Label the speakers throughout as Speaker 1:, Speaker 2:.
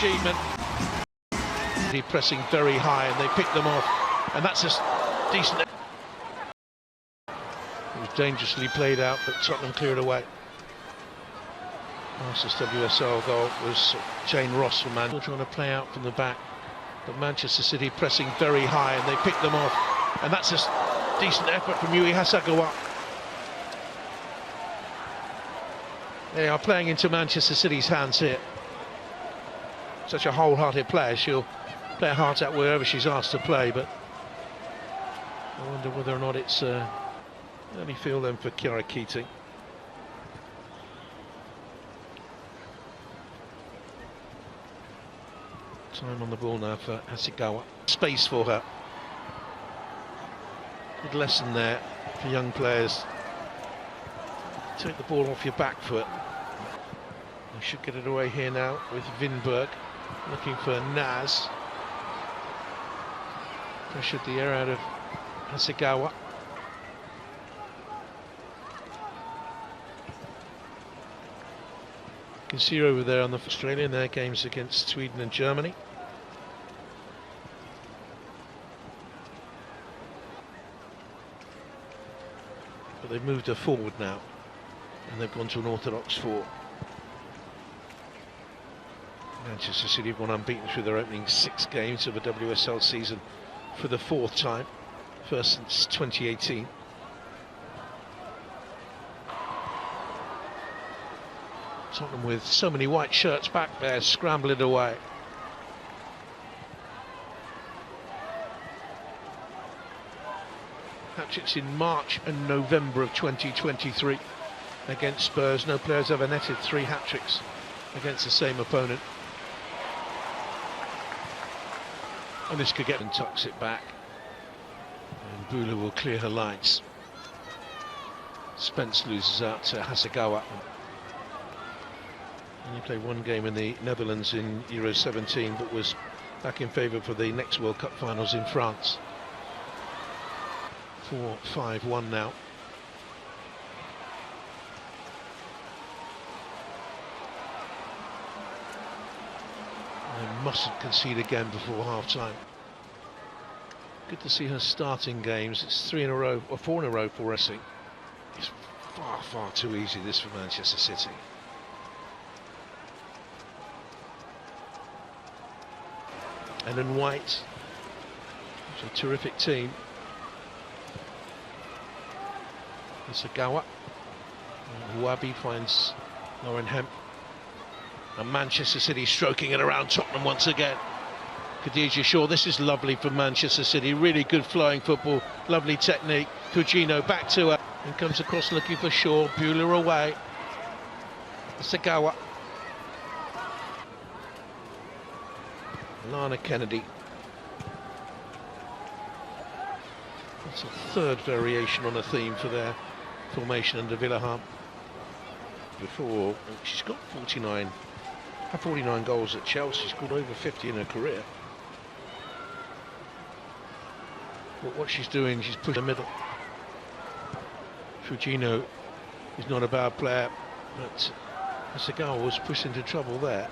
Speaker 1: achievement. Pressing very high and they pick them off, and that's a decent. It was dangerously played out, but Tottenham cleared away. Fastest WSL goal was Jane Ross from Manchester, trying to play out from the back, but Manchester City pressing very high and they pick them off, and that's a decent effort from Yui Hasegawa. They are playing into Manchester City's hands here. Such a wholehearted player, she'll play her heart out wherever she's asked to play, but I wonder whether or not it's early field then for Kiara Keating. Time on the ball now for Hasegawa. Space for her. Good lesson there for young players. Take the ball off your back foot. You should get it away here now with Vinberg looking for Naz. Pressured the air out of Hasegawa. You can see her over there on the Australia in their games against Sweden and Germany. But they've moved her forward now, and they've gone to an orthodox 4. Manchester City have gone unbeaten through their opening 6 games of a WSL season for the 4th time, first since 2018. Tottenham with so many white shirts back there, scrambling away. Hat-tricks in March and November of 2023 against Spurs. No players ever netted 3 hat-tricks against the same opponent. And this could get and tucks it back. And Bula will clear her lines. Spence loses out to Hasegawa. And he played 1 game in the Netherlands in Euro 17, but was back in favour for the next World Cup finals in France. 4-5-1 now. They mustn't concede again before half-time. Good to see her starting games. It's 3 in a row, or 4 in a row for Racing. It's far, far too easy, this, for Manchester City. And in white, it's a terrific team. Hasegawa. Wabi finds Lauren Hemp. And Manchester City stroking it around Tottenham once again. Khadija Shaw, this is lovely from Manchester City. Really good flowing football, lovely technique. Fujino back to her and comes across looking for Shaw. Bula away. Hasegawa. Lana Kennedy. That's a 3rd variation on a theme for their formation under Villaham. Before, she's got 49 goals at Chelsea. She's got over 50 in her career. But what she's doing, she's pushed the middle. Fujino is not a bad player, but Hasegawa was pushed into trouble there.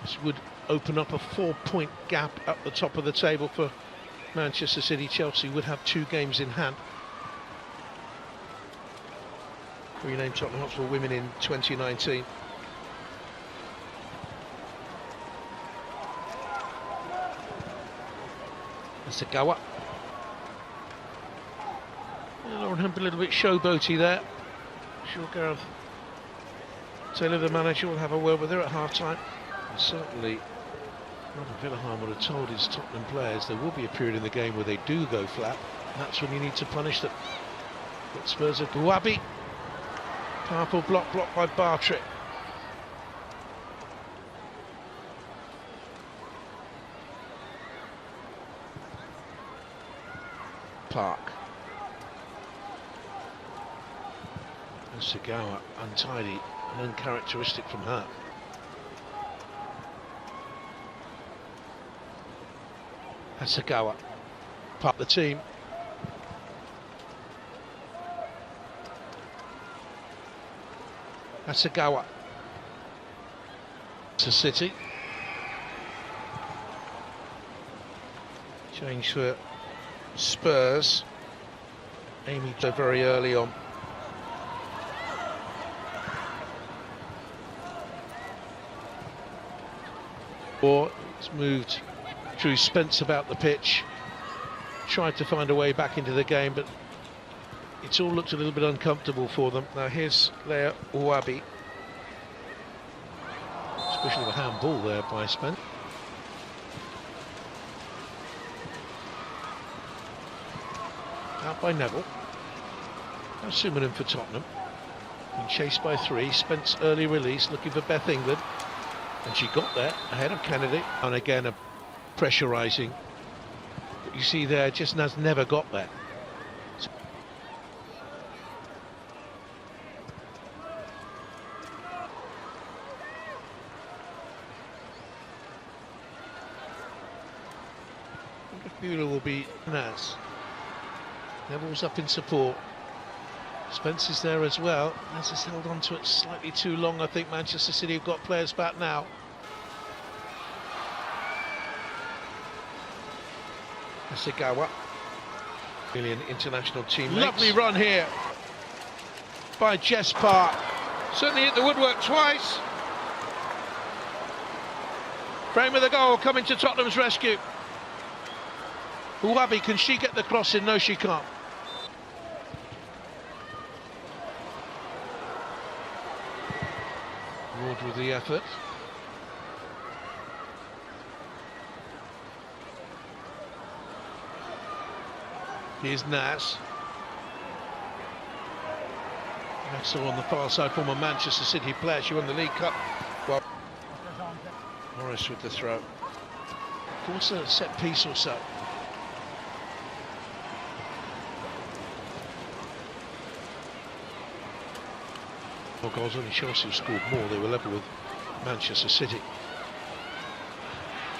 Speaker 1: This would open up a 4-point gap up the top of the table for Manchester City. Chelsea would have 2 games in hand. Renamed Tottenham Hotspur Women in 2019. Hasegawa. Lauren Hemp a little bit showboaty there. Sure, Gareth Taylor, the manager, will have a word with her at half-time. Certainly, Robert Villaham would have told his Tottenham players there will be a period in the game where they do go flat, and that's when you need to punish them. But Spurs have Guabi. Powerful blocked by Bartrick. Park. Hasegawa untidy An uncharacteristic from her. Hasegawa, part of the team. Hasegawa to City. Change for Spurs. Amy very early on. Or it's moved Drew Spence about the pitch. Tried to find a way back into the game, but it's all looked a little bit uncomfortable for them. Now here's Leah Uwabi. Especially the handball there by Spence. Out by Neville. Now Sumanin for Tottenham. Been chased by three. Spence early release, looking for Beth England. And she got there ahead of Kennedy. And again, a pressurising. But you see there, just has never got there. Midfielder will be Naz. Neville's up in support. Spence is there as well. Naz has held on to it slightly too long. I think Manchester City have got players back now. Hasegawa, brilliant international teammates. Lovely run here by Jess Park. Certainly hit the woodwork twice. Frame of the goal coming to Tottenham's rescue. Uwabi, can she get the cross in? No, she can't. Ward with the effort. Here's Naz. That's on the far side, former Manchester City player. She won the League Cup. Well, Morris with the throw. Of course, a set piece or so. More goals, only Chelsea scored more. They were level with Manchester City.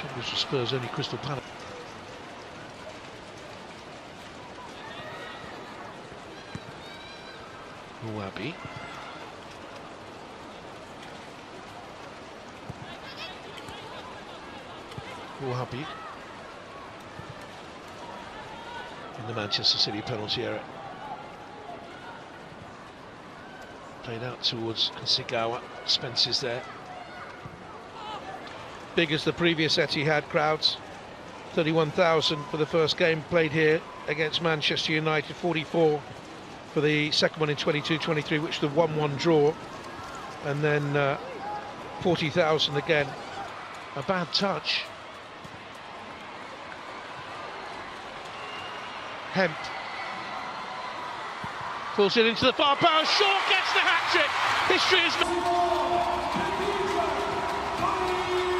Speaker 1: Troubles for Spurs, only Crystal Palace. Uwabi. Uwabi in the Manchester City penalty area. Played out towards Hasegawa. Spence is there. Big as the previous Etihad crowds. 31,000 for the first game played here against Manchester United. 44 for the second one in 22-23, which was the 1-1 draw. And then 40,000 again. A bad touch. Hemp. Pulls it into the far post. Shaw gets the hat-trick. History is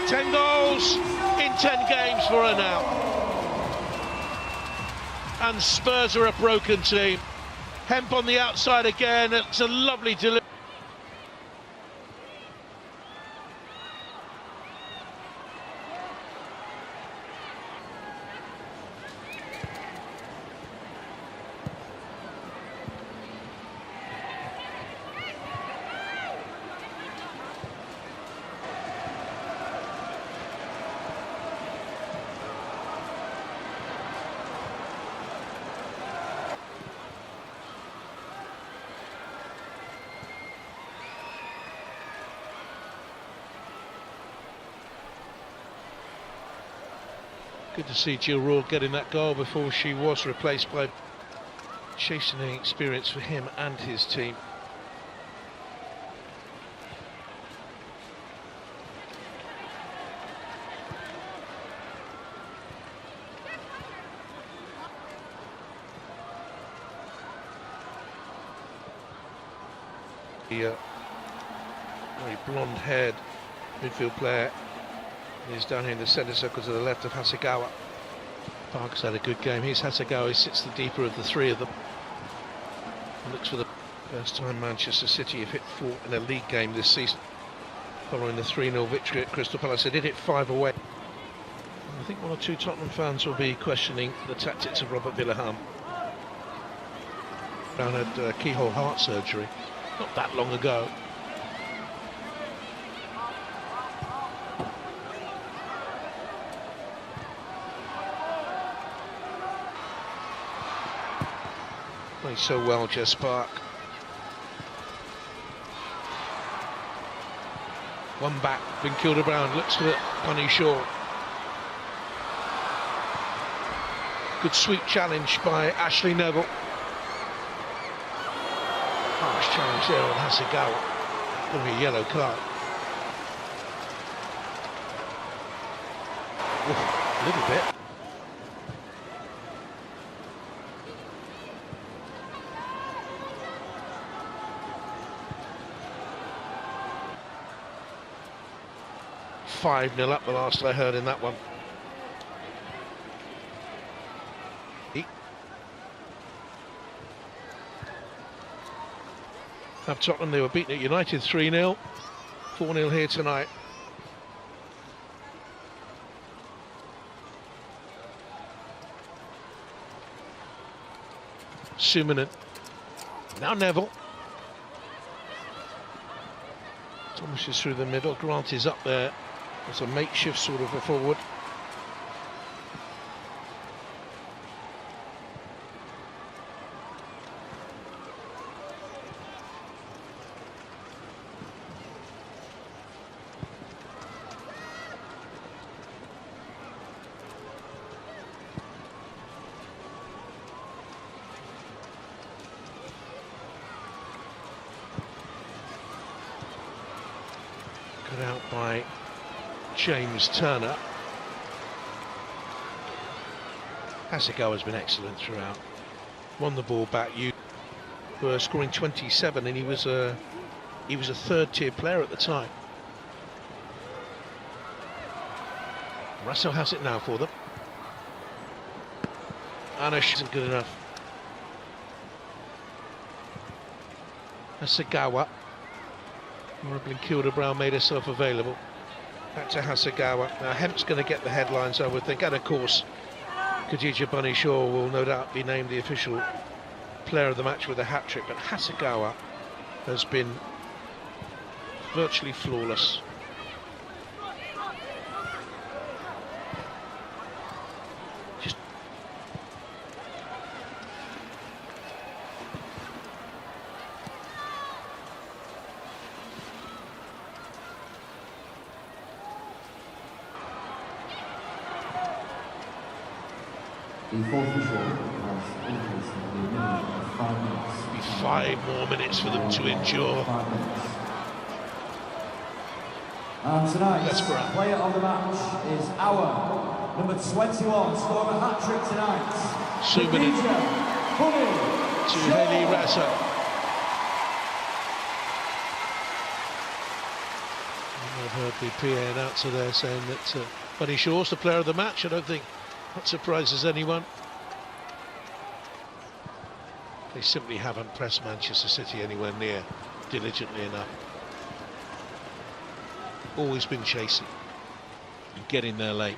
Speaker 1: 10 goals in 10 games for her now. And Spurs are a broken team. Hemp on the outside again. It's a lovely delivery. Good to see Jill Rourke getting that goal before she was replaced by chastening experience for him and his team. The very blonde-haired midfield player is down here in the centre circle to the left of Hasegawa. Park's had a good game. Here's Hasegawa, he sits the deeper of the three of them. Looks for the First time Manchester City have hit 4 in a league game this season, following the 3-0 victory at Crystal Palace. They did hit 5 away. I think 1 or 2 Tottenham fans will be questioning the tactics of Robert Villahamn. Brown had keyhole heart surgery not that long ago. Plays so well, Jess Park. One back, been Brown looks for Bunny Shaw. Good sweet challenge by Ashley Neville. Harsh challenge there on Hasegawa. Going to be a yellow card. Oof, a little bit. "5-0 up the last I heard in that one." Have Tottenham, they were beaten at United 3-0, 4-0 here tonight. Sumanen, now Neville. Thomas is through the middle, Grant is up there. It's a makeshift sort of a forward. Cut out by James Turner. Hasegawa has been excellent throughout. Won the ball back. You were scoring 27, and he was a third-tier player at the time. Russell has it now for them. Anish isn't good enough. Hasegawa. Brown made herself available. Back to Hasegawa. Now Hemp's going to get the headlines, I would think, and of course Khadija Bunny Shaw will no doubt be named the official player of the match with a hat-trick, but Hasegawa has been virtually flawless.
Speaker 2: The fourth official has increased the minimum of 5 minutes.
Speaker 1: 5 more minutes for them to endure.
Speaker 2: 5 minutes. And tonight's player of the match is our number 21, scoring a hat-trick tonight.
Speaker 1: Sumanen to Haley Raza. I've heard the PA announcer there saying that Bunny Shaw's the player of the match. I don't think that surprises anyone. They simply haven't pressed Manchester City anywhere near diligently enough. Always been chasing and getting there late.